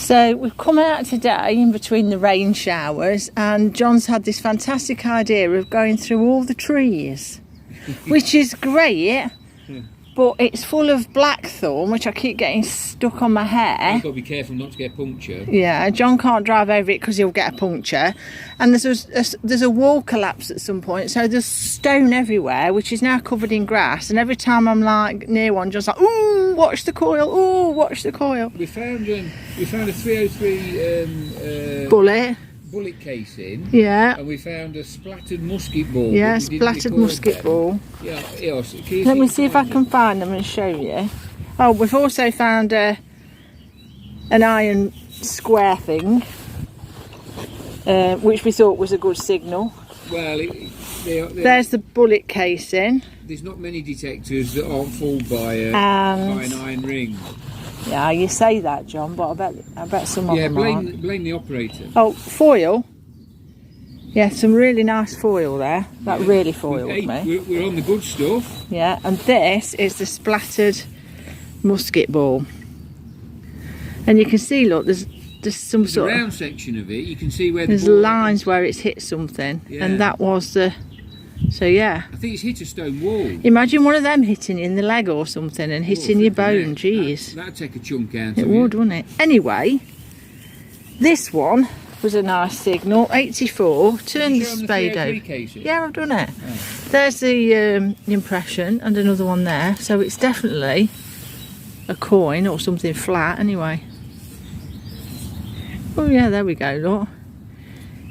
So we've come out today in between the rain showers, and John's had this fantastic idea of going through all the trees, which is great. But it's full of blackthorn, which I keep getting stuck on my hair. You've got to be careful not to get a puncture. Yeah, John can't drive over it because he'll get a puncture. And there's a wall collapse at some point, so there's stone everywhere, which is now covered in grass. And every time I'm like near one, John's like, "Ooh, watch the coil! Ooh, watch the coil!" We found a 303 bullet casing. Yeah. And we found a splattered musket ball. Yeah, splattered musket ball. Yeah. Let me see if I can find them and show you. Oh, we've also found an iron square thing, which we thought was a good signal. Well, there's the bullet casing. There's not many detectors that aren't fooled by an iron ring. Yeah, you say that, John, but I bet some of them aren't. Yeah, blame the operator. Oh, foil. Yeah, some really nice foil there. That really foiled me. We're on the good stuff. Yeah, and this is the splattered musket ball. And you can see, look, there's some sort of round section of it. You can see where there's lines where it's hit something, and that was the. So yeah, I think it's hit a stone wall. Imagine one of them hitting you in the leg or something and hitting your bone. Jeez, that'd take a chunk out. It would, wouldn't it? Anyway, this one was a nice signal. 84. Turn the spade over. Yeah, I've done it. Oh. There's the impression, and another one there. So it's definitely a coin or something flat. Anyway. Oh yeah, there we go. Look,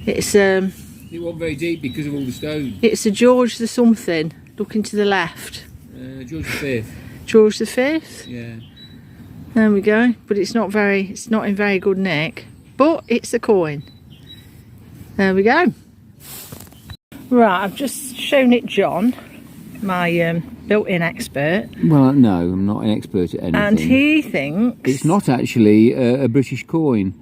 it's It wasn't very deep because of all the stone. It's a George the something, looking to the left. George V. George V? Yeah. There we go. But it's not in very good nick. But it's a coin. There we go. Right, I've just shown it John, my built-in expert. Well, no, I'm not an expert at anything. And he thinks... It's not actually a British coin.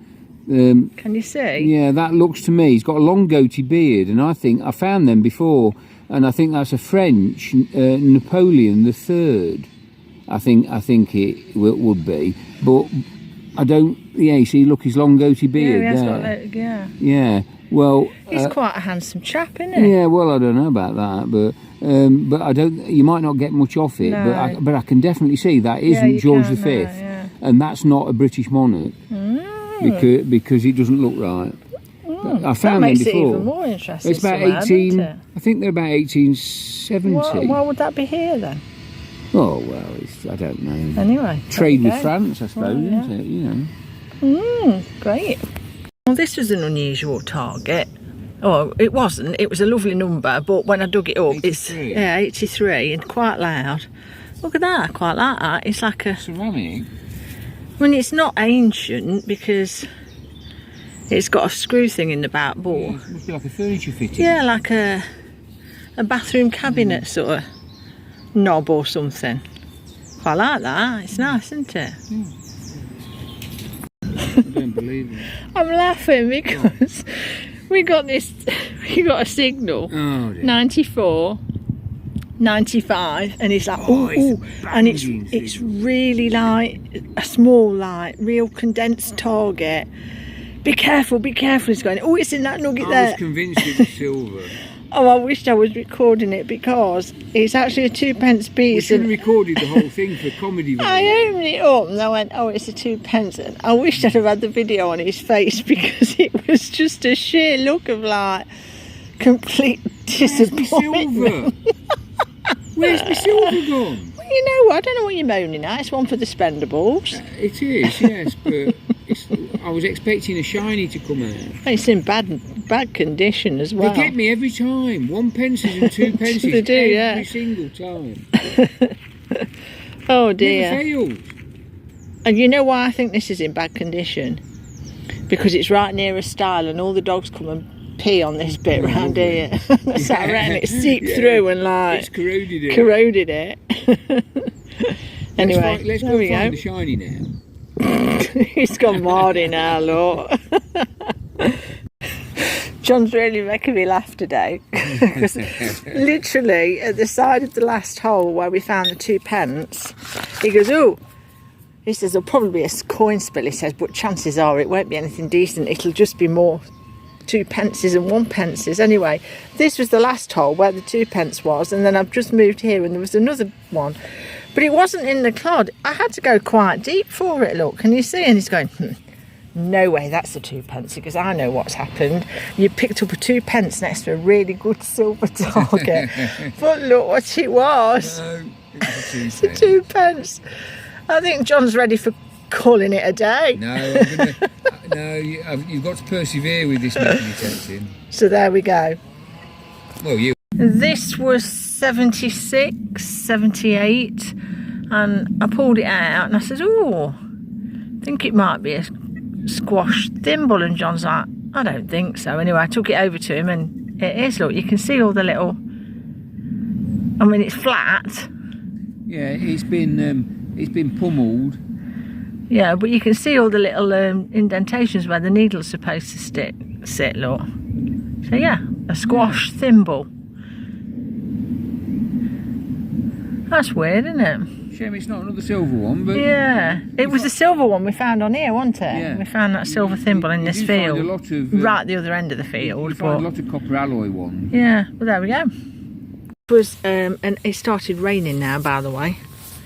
Can you see? Yeah, that looks to me. He's got a long goatee beard, and I think I found them before, and I think that's a French Napoleon III. I think it would be, but I don't. Yeah, you see, look, his long goatee beard. Yeah, there. Yeah. Well, he's quite a handsome chap, isn't he? Yeah. Well, I don't know about that, but I don't. You might not get much off it, no. but I can definitely see that isn't George V, and that's not a British monarch. Because it doesn't look right. I found them before. That makes it even more interesting. It's about 18. I think they're about 1870. Why would that be here then? Oh well, I don't know. Anyway, trade with France, I suppose, isn't it? You know. Great. Well, this was an unusual target. Oh, it wasn't. It was a lovely number, but when I dug it up, 83. It's 83 and quite loud. Look at that. I quite like that. It's like a ceramic. I mean, it's not ancient because it's got a screw thing in the back, but it must be like a furniture fitting. Yeah, like a bathroom cabinet sort of knob or something. Quite like that. It's nice, isn't it? I don't believe it. I'm laughing because we got a signal. Oh, dear. 94. 95, and it's like ooh, and it's really like a small, like real condensed target. Be careful, he's going, oh, it's in that nugget there. I was convinced it was silver. Oh, I wished I was recording it because it's actually a 2p piece. We should have recorded the whole thing for comedy value. I opened it up and I went, oh, it's a 2p, and I wished I'd have had the video on his face because it was just a sheer look of like complete disappointment. Where's my silver gone? Well, you know, I don't know what you're moaning at. It's one for the spendables. It is, yes, but I was expecting a shiny to come out. It's in bad condition as well. They get me every time. 1p and 2p. They do, every single time. Oh dear. Never fails. And you know why I think this is in bad condition? Because it's right near a stile and all the dogs come and pee on this bit round here. Sat around it, seeped through and like it's corroded it. Anyway, let's go find the shiny now. He's gone mardy now, look. John's really making me laugh today because literally at the side of the last hole where we found the 2p, he goes, oh, He says there'll probably be a coin spill, he says, but chances are it won't be anything decent. It'll just be more 2 pences and 1 pences. Anyway, this was the last hole where the 2 pence was, and then I've just moved here and there was another one. But it wasn't in the clod. I had to go quite deep for it, look. Can you see? And he's going, no way, that's a 2 pence, because I know what's happened. You picked up a 2 pence next to a really good silver target. But look what it was. No, it's It's a 2 pence. I think John's ready for calling it a day. No, you've got to persevere with this metal detecting. So there we go. Well, you. This was 76, 78, and I pulled it out and I said, oh, I think it might be a squash thimble. And John's like, I don't think so. Anyway, I took it over to him and it is, look, you can see all the little, I mean, it's flat. Yeah, it's been pummeled. Yeah, but you can see all the little indentations where the needle's supposed to sit, look. So yeah, a squash thimble. That's weird, isn't it? Shame it's not another silver one, but... Yeah, it was a silver one we found on here, wasn't it? Yeah. We found that silver thimble in this field. Find a lot of, right at the other end of the field. You find a lot of copper alloy ones. Yeah, well there we go. It was, and it started raining now, by the way.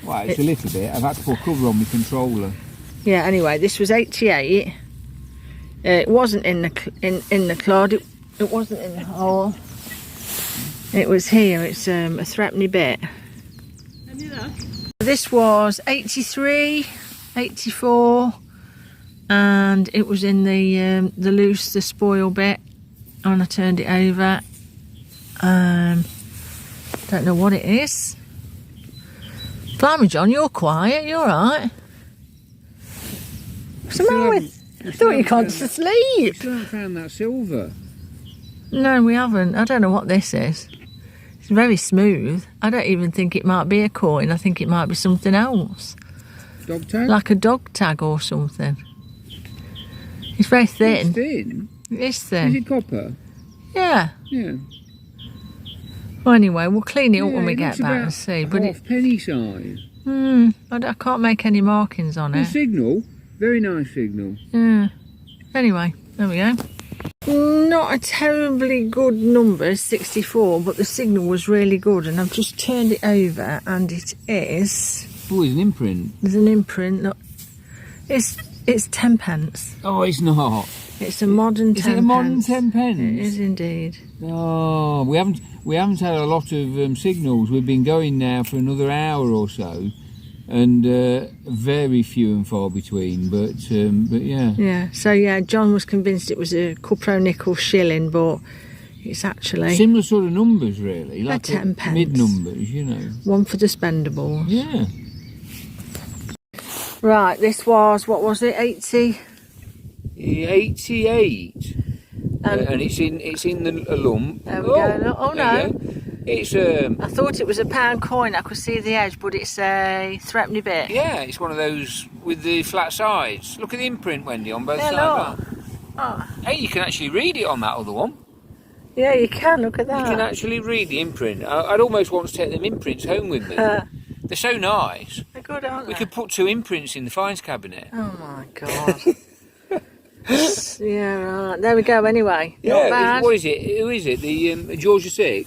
Well, it's a little bit. I've had to put cover on my controller. Yeah, anyway, this was 88. It wasn't in the clod, it wasn't in the hole. It was here, it's a threepenny bit. This was 83, 84, and it was in the spoil bit, and I turned it over. Don't know what it is. Blimey, John, you're quiet, you're alright. What's the matter with? I thought you can't sleep. We still haven't found that silver. No, we haven't. I don't know what this is. It's very smooth. I don't even think it might be a coin. I think it might be something else. Dog tag? Like a dog tag or something. It's very thin. It's thin? It is thin. Is it copper? Yeah. Yeah. Well, anyway, we'll clean it up Yeah, when we it get looks back about and see. But half penny size. I can't make any markings on The it. signal, very nice signal. Yeah. Anyway, there we go. Not a terribly good number, 64, but the signal was really good, and I've just turned it over, and it is. Oh, it's an imprint. There's an imprint. Look, it's 10 pence. Oh, it's not. It's a modern 10 Is it a modern pence. 10 pence? It is indeed. Oh, we haven't had a lot of signals. We've been going now for another hour or so, and very few and far between. But yeah. Yeah. So yeah, John was convinced it was a cupro nickel shilling, but it's actually Similar sort of numbers, really, like 10 pence. mid numbers, you know. one for the spendables. Yeah. Right. This was, what was it? 80. 88, and it's in a lump. There we go. Oh there no! you go. It's I thought it was a pound coin. I could see the edge, but it's a threepenny bit. yeah, it's one of those with the flat sides. Look at the imprint, Wendy, on both Yeah, sides. look. Oh. Hey, you can actually read it on that other one. Yeah, you can. Look at that. You can actually read the imprint. I'd almost want to take them imprints home with me. They're so nice. They're good, aren't they? We could put 2 imprints in the fines cabinet. Oh my god. Yeah, right. There we go. Anyway, not Yeah, bad. what is it? Who is it? The George VI?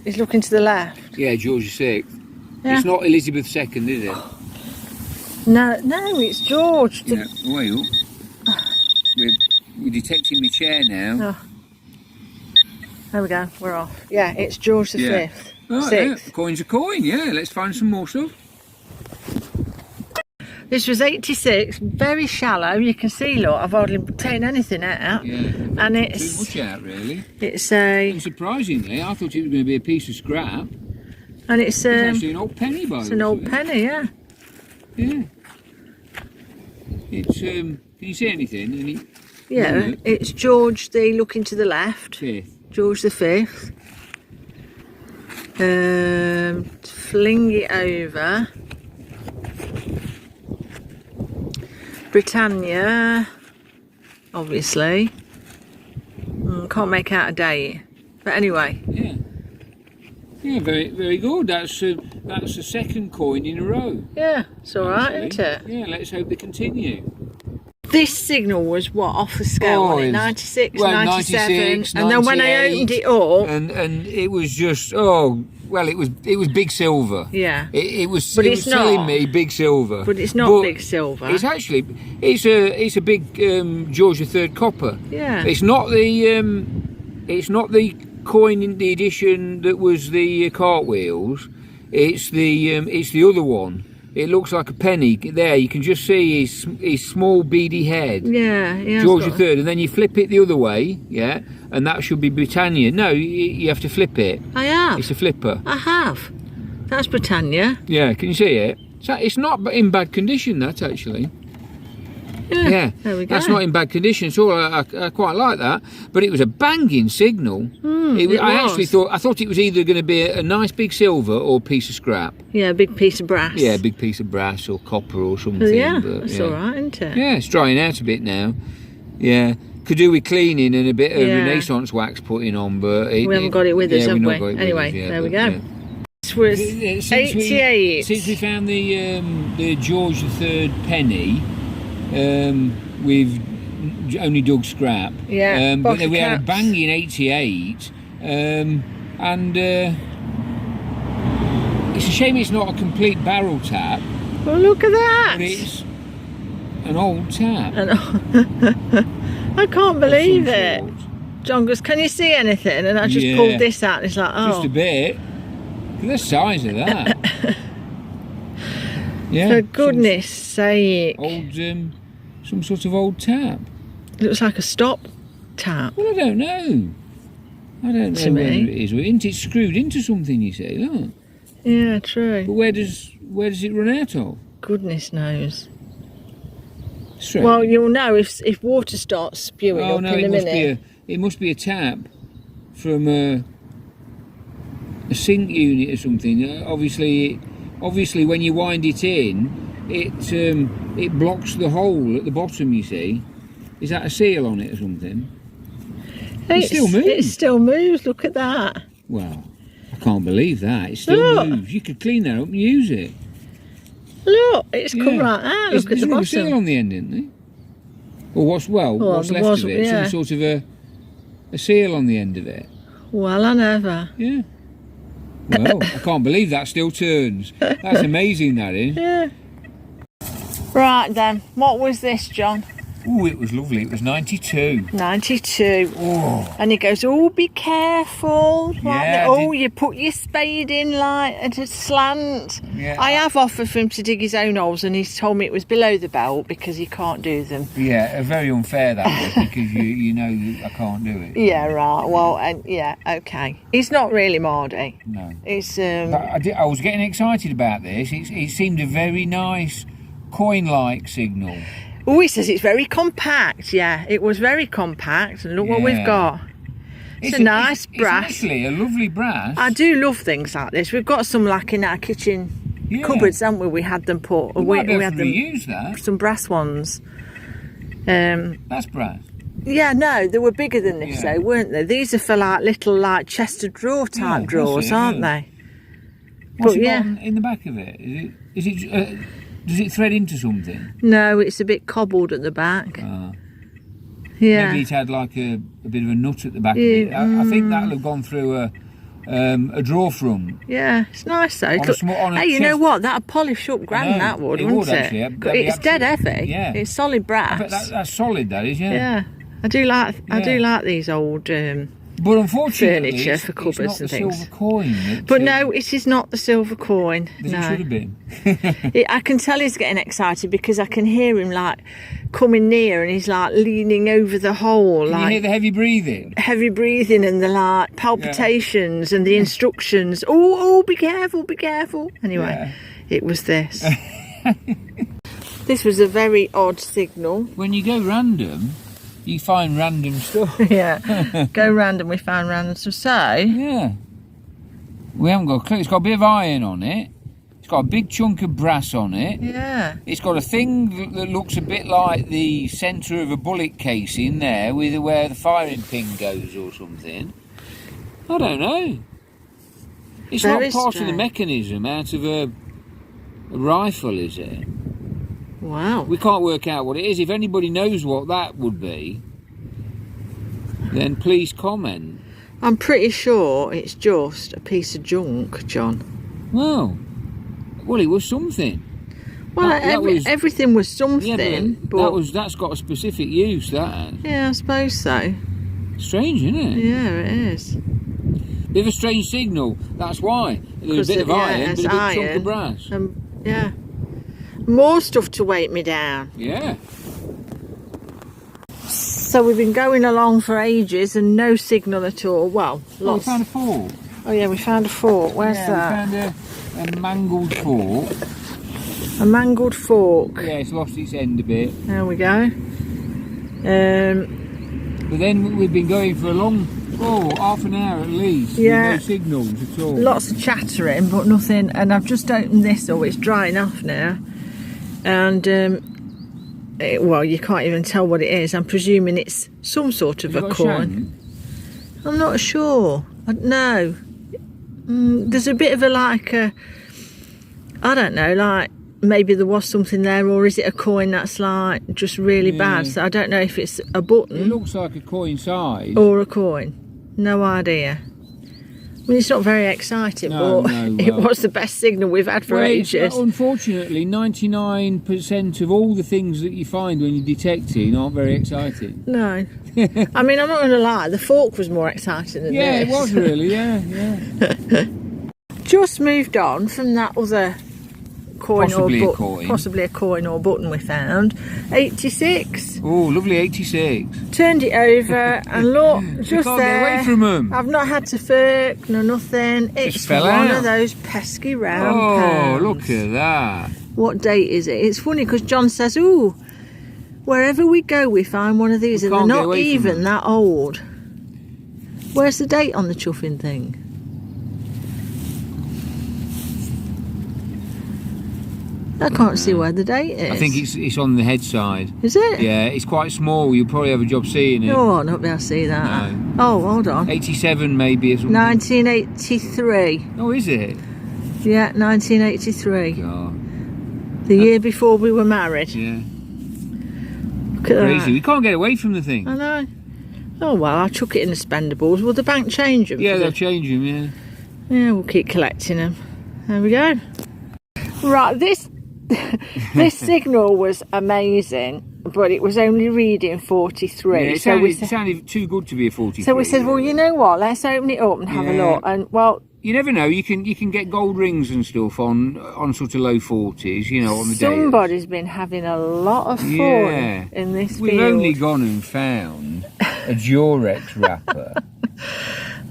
He's looking to the left. Yeah, George VI. Yeah. It's not Elizabeth II, is it? No, it's George. Yeah, way up. We're detecting my chair now. Oh. There we go. We're off. Yeah, it's George the Yeah. Fifth. Oh, Sixth. yeah. Coin's a coin, yeah. Let's find some more stuff. This was 86, very shallow. You can see, look, I've hardly taken anything out. Yeah. And Too it's much out, really. a Surprisingly, I thought it was going to be a piece of scrap. and it's It's actually an old penny, by the it's way. an old penny, yeah. Yeah. It's can you see anything? Any Yeah, number? it's George the looking to the left. Fifth. George the Fifth. Fling it over. Britannia, obviously. Can't make out a date. But anyway, Yeah. Yeah, very, very good. That's the second coin in a row. Yeah, it's all right, actually. isn't it? Yeah, let's hope they continue. This signal was what, off the scale, wasn't it? 96, 97, 96, and then when I opened it up, and it was just it was Big Silver. yeah, It was But it it's was telling not. me Big Silver. but it's not Big Silver. It's actually it's a big George III copper. Yeah. It's not the coin in the edition that was the cartwheels. It's the other one. It looks like a penny. There, you can just see his small beady head. Yeah, yeah. George III, and then you flip it the other way, yeah, and that should be Britannia. No, you have to flip it. I have. It's a flipper. I have. That's Britannia. Yeah, can you see it? So it's not in bad condition, that actually. Yeah, There we go. that's not in bad condition at all. I quite like that, but it was a banging signal. I actually thought it was either going to be a nice big silver or a piece of scrap. Yeah, a big piece of brass. Yeah, a big piece of brass or copper or something. Well, yeah, but, that's yeah. all right, isn't it? Yeah, it's drying out a bit now. Yeah, could do with cleaning and a bit of Yeah. Renaissance wax putting on, but We haven't got it with us, have we've we? not got it with Anyway, us, yeah, there we but, go. yeah. This was Since 88. Since we found the George III penny, we've only dug scrap. Yeah, but then we had a caps. banging 88, and it's a shame it's not a complete barrel tap, Well, look at that. but it's an old tap. And I can't believe Some it. sort. John goes, can you see anything? And I just Yeah. pulled this out and it's like, oh. Just a bit. Look at the size of that. Yeah. For goodness sake. Some sort of old tap. Looks like a stop tap. Well, I don't know. I don't To know whether me. it is. Isn't it screwed into something? You say, look. Yeah, true. But where does it run out of? Goodness knows. Straight. Well, you'll know if water starts spewing oh up no, in a it must minute. be it must be a tap from a sink unit or something. Obviously, when you wind it in, it blocks the hole at the bottom. You see, is that a seal on it or something? It still moves. It still moves. Look at that. Well, I can't believe that. It still Look. moves. You could clean that up and use it. Look, it's come Yeah. right out. There's Look at the a rubber seal bottom. on the end, isn't there? Or what's Well, left there was, of it? yeah. Some sort of a seal on the end of it. Well, I never. Yeah. Well, I can't believe that still turns. That's amazing, that is. Yeah. Right then, what was this, John? Oh, it was lovely. It was 92. 92. Oh, And he goes, oh, be careful. Like Yeah, that. Oh, you put your spade in like at a slant. Yeah. I have offered for him to dig his own holes and he's told me it was below the belt because he can't do them. yeah, very unfair that was because you know that I can't do it. Yeah, right. Well, and yeah, okay. He's not really Mardy. No. It's But I was getting excited about this. It seemed a very nice coin-like signal. oh, he says it's very compact. Yeah, it was very compact. And look what we've Yeah. got. It's a nice brass. It's actually a lovely brass. I do love things like this. We've got some like in our kitchen Yeah. cupboards, haven't we? We had them put. We might be able had to them. reuse that. Some brass ones. That's brass. Yeah, no, they were bigger than this Yeah. though, weren't they? These are for like little like chest of drawer type Yeah, that's drawers, it, aren't yeah. they? What's But it yeah. got in the back of it? Is it does it thread into something? No, it's a bit cobbled at the back. Yeah. Maybe it had like a bit of a nut at the back of it. I think that'll have gone through a drawer front. Yeah, it's nice though. on a Hey, you know chest- what? That'd polish up grand, know, that would, it wouldn't would, it? actually. That'd be It's dead absolute- heavy. yeah. It's solid brass. But that's solid, that is, yeah. Yeah, I do Yeah. like these old. But unfortunately, Furniture it's, for it's cupboards not and the things. silver coin. That, But no, it is not the silver coin. that No, it should have been. I can tell he's getting excited because I can hear him like coming near and he's like leaning over the hole, Can you hear like the heavy breathing? heavy breathing and the like palpitations and the instructions. Oh, be careful, be careful. Anyway, Yeah. it was this. This was a very odd signal. When you go random, you find random stuff. Yeah, go random. We found random stuff. So Yeah. We haven't got a clue. It's got a bit of iron on it. It's got a big chunk of brass on it. yeah, It's got a thing that looks a bit like the centre of a bullet casing there, with where the firing pin goes or something. I don't know. It's Very not part of the strange. mechanism out of a rifle, is it? Wow. We can't work out what it is. If anybody knows what that would be, then please comment. I'm pretty sure it's just a piece of junk, John. Well, it was something. Well, That was- everything was something, Yeah, but that's got a specific use. That yeah, I suppose so. strange, isn't it? Yeah, it is. Bit of a strange signal. That's why there's a bit of iron, it's but a big chunk iron. of brass. Yeah. More stuff to weight me down. Yeah. So we've been going along for ages and no signal at all. Well, Oh, we lots. found a fork. Oh yeah, we found a fork. Where's that? We found a mangled fork. A mangled fork. Yeah, it's lost its end a bit. There we go. But then we've been going for a long, half an hour at least. Yeah. With no signals at all. Lots of chattering, but nothing. And I've just opened this, so it's drying off now. And well, you can't even tell what it is. I'm presuming it's some sort of Has it a got coin. shank? I'm not sure. No. There's a bit of a I don't know, like maybe there was something there, or is it a coin that's like just really bad? Yeah. So I don't know if it's a It button looks like a coin size. or a coin. No idea. I mean, it's not very exciting, No, but no, it well. was the best signal we've had for Well, it's, ages. unfortunately, 99% of all the things that you find when you're detecting aren't very exciting. No. I mean, I'm not going to lie, the fork was more exciting than Yeah, this. it was really, yeah. Just moved on from that other coin Possibly or a coin. possibly a coin or button we found. 86. Oh, lovely 86. Turned it over and look, You just can't there. get away from them. I've not had to furk, no nothing. It's fell one out. of those pesky round Oh, pounds. look at that. What date is it? It's funny because John says, ooh, wherever we go we find one of these, We and they're can't get not away from even them. that old. Where's the date on the chuffing thing? I can't see where the date is. I think it's on the head side. Is it? Yeah, it's quite small. You'll probably have a job seeing it. Oh, I don't be able to see that. No. Oh, hold on. 87 maybe or something. 1983. Oh, is it? Yeah, 1983. God. The year before we were married. Yeah. Look at Crazy. that. We can't get away from the thing. I know. Oh well, I'll chuck it in the spendables. Will the bank change them? Yeah, for they'll the- change them, yeah. Yeah, we'll keep collecting them. There we go. Right, this this signal was amazing, but it was only reading 43. Yeah, it so we sounded too good to be a 43. so we said, well, you know what? Let's open it up and have a Yeah. look. And well, You never know. You can get gold rings and stuff on sort of low 40s. You know, on the day. somebody's been having a lot of fun Yeah. in this We've field. only gone and found a Durex wrapper.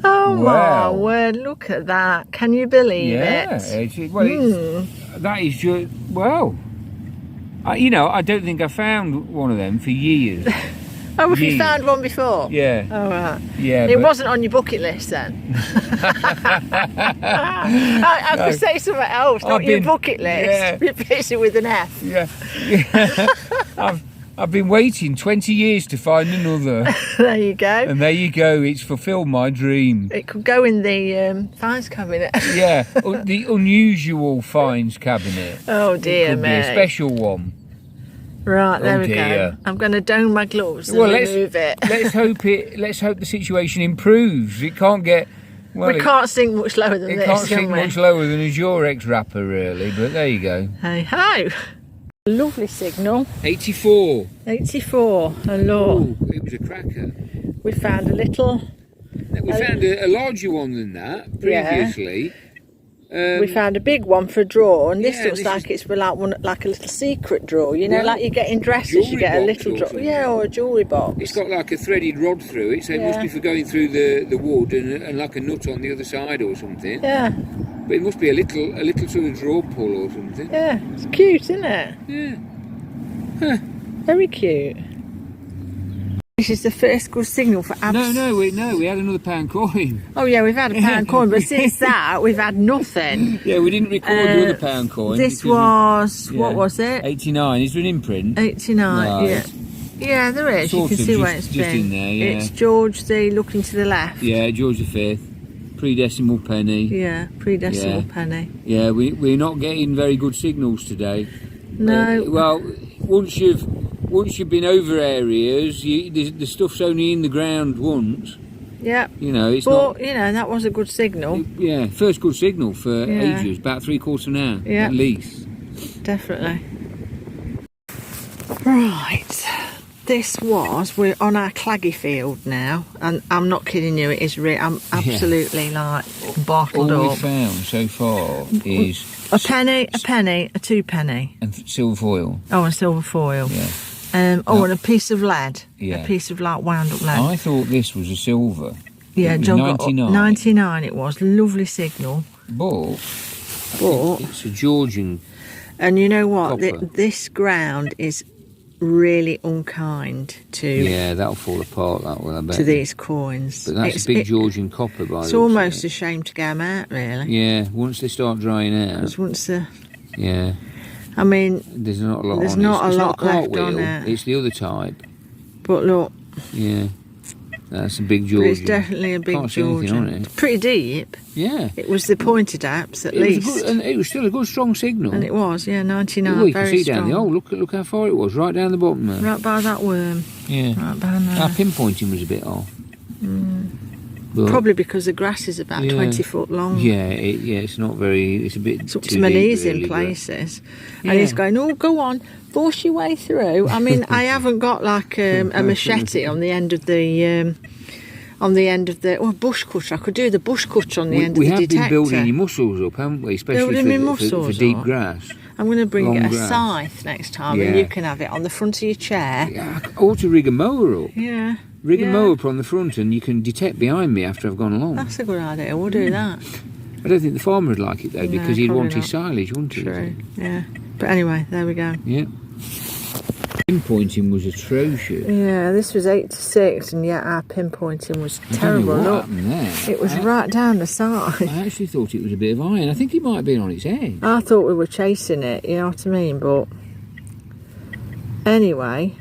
Oh my Wow. word! Look at that. Can you believe Yeah, it? that is just I don't think I found one of them for years. Oh, have you Years. found one before? Yeah, Oh, right. yeah. It but- wasn't on your bucket list then. I could say something else, not I've your been- bucket list. yeah. Replace it with an F. Yeah, I've been waiting 20 years to find another, There you go. and there you go. It's fulfilled my dream. It could go in the finds cabinet. Yeah, the unusual finds cabinet. Oh dear Could be me. a special one. Right, there Oh, we go. dear. I'm going to don my gloves and Well, remove it. Let's hope the situation improves. It can't get. Well, We can't sink much lower than It this, can't can sink we? much lower than a Durex wrapper, really. But there you go. Hey ho! Lovely signal. 84. 84. And look, Oh, it was a cracker. we found a little. We found a larger one than that previously. We found a big one for a drawer, and this Yeah, looks this like is- it's like a little secret drawer. You know, Well, like you get in dresses, you jewellery get a box little or drawer. something. Yeah, or a jewellery box. It's got like a threaded rod through it, so it must Yeah. be for going through the wood and like a nut on the other side or something. Yeah, But it must be a little sort of drawer pull or something. yeah. It's cute, isn't it? Yeah. Very cute. This is the first good signal for abs. No, we had another pound coin. Oh yeah, we've had a pound coin, but since that we've had nothing. Yeah, we didn't record the other pound coin. This because was what was it? 89. Is there an imprint? 89. No, Yeah. it's- Yeah, there is. You Sort can of, see where just it's been. in there, yeah. It's George the looking to the left. Yeah, George V. Pre-decimal penny. Yeah, pre-decimal Yeah. penny. Yeah, we're not getting very good signals today. No. Well, once you've been over areas, the stuff's only in the ground once. Yeah. You know, it's But, not. you know, that was a good signal. Yeah, first good signal for Yeah. ages, about 3/4 of an hour Yeah. at least. Definitely. Right. We're on our claggy field now, and I'm not kidding you, it is I'm absolutely like bottled All up. we've found so far is A penny, a 2 penny. and silver foil. Oh, and silver foil. Yeah. And a piece of lead. Yeah. A piece of like wound up lead. I thought this was a silver. Yeah, It was John got 99. 99 it was. Lovely signal. But But, it's a Georgian. and you know what? Copper. This ground is really unkind to Yeah, that'll fall apart. That will, I bet. to these coins. But that's a big Georgian copper, by It's the looks of almost it. a shame to get them out, really. Yeah, once they start drying out. Because once the, Yeah, I mean, there's not a lot There's on not it. a It's lot not left on cartwheel, it. it's the other type. but look, Yeah, that's a big but Georgian. it's definitely a big Can't see anything on Georgian. it. Pretty deep. Yeah. It was the pointed apps at It was, least. a good, and it was still a good strong signal. And it was, yeah, 99. Well, you can very see strong. down the hole. Look how far it was, right down the bottom there. Right by that worm. Yeah. Right behind there. Our pinpointing was a bit off. But, Probably because the grass is about Yeah. 20 foot long. Yeah, it's not very. It's a bit. It's up too to my deep, knees really, in but- places. Yeah. And he's going, oh, go on, force your way through. I mean, I haven't got like a machete on the end of the bush cutter. I could do the bush cutter on the end We of the have been detector. building your muscles up, haven't we? Especially Building my for muscles deep up. grass. I'm going to bring Long a grass. scythe next time, and Yeah. you can have it on the front of your chair. Yeah, I ought to rig a mower up. Yeah. Rig a Yeah. mower up on the front, and you can detect behind me after I've gone along. That's a good idea. We'll do that. I don't think the farmer would like it though, No, because he'd probably want his not. silage, wouldn't he? True. Yeah. But anyway, there we go. Yeah. Pinpointing was atrocious. Yeah, this was 8 to 6, and yet our pinpointing was I don't terrible. know what Look, happened there. it was right down the side. I actually thought it was a bit of iron. I think it might have been on its head. I thought we were chasing it, you know what I mean? But anyway,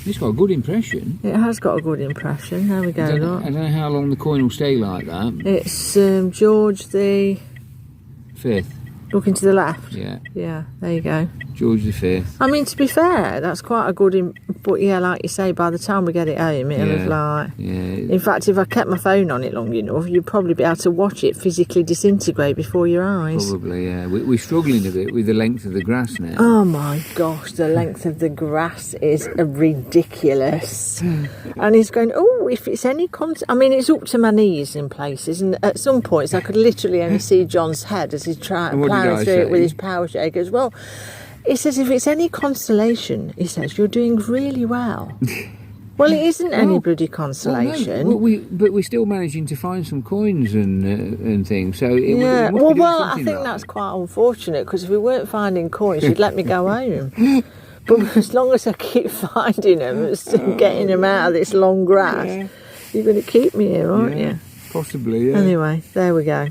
It's got a good impression. it has got a good impression. There we go, I don't look. know how long the coin will stay like that. It's George the... 5th, Looking to the left. yeah. Yeah, there you go. George the 5th. I mean, to be fair, that's quite a good... But yeah, like you say, by the time we get it home, it'll have like... Yeah. In fact, if I kept my phone on it long enough, you'd probably be able to watch it physically disintegrate before your eyes. Probably, yeah. We're struggling a bit with the length of the grass now. Oh my gosh, the length of the grass is ridiculous. And he's going, oh, if it's any I mean, it's up to my knees in places, and at some points I could literally only see John's head as he's And what did ploughing I through it with say? his power shaker as well. He says, if it's any consolation, he says, you're doing really well. Well, it isn't any bloody consolation. Well, no, but we're still managing to find some coins and things. So it Yeah, must be doing well, I something think right. that's quite unfortunate, because if we weren't finding coins, you'd let me go home. But as long as I keep finding them and still getting them out of this long grass, Yeah. you're going to keep me here, aren't Yeah, you? possibly. Yeah. Anyway, there we go.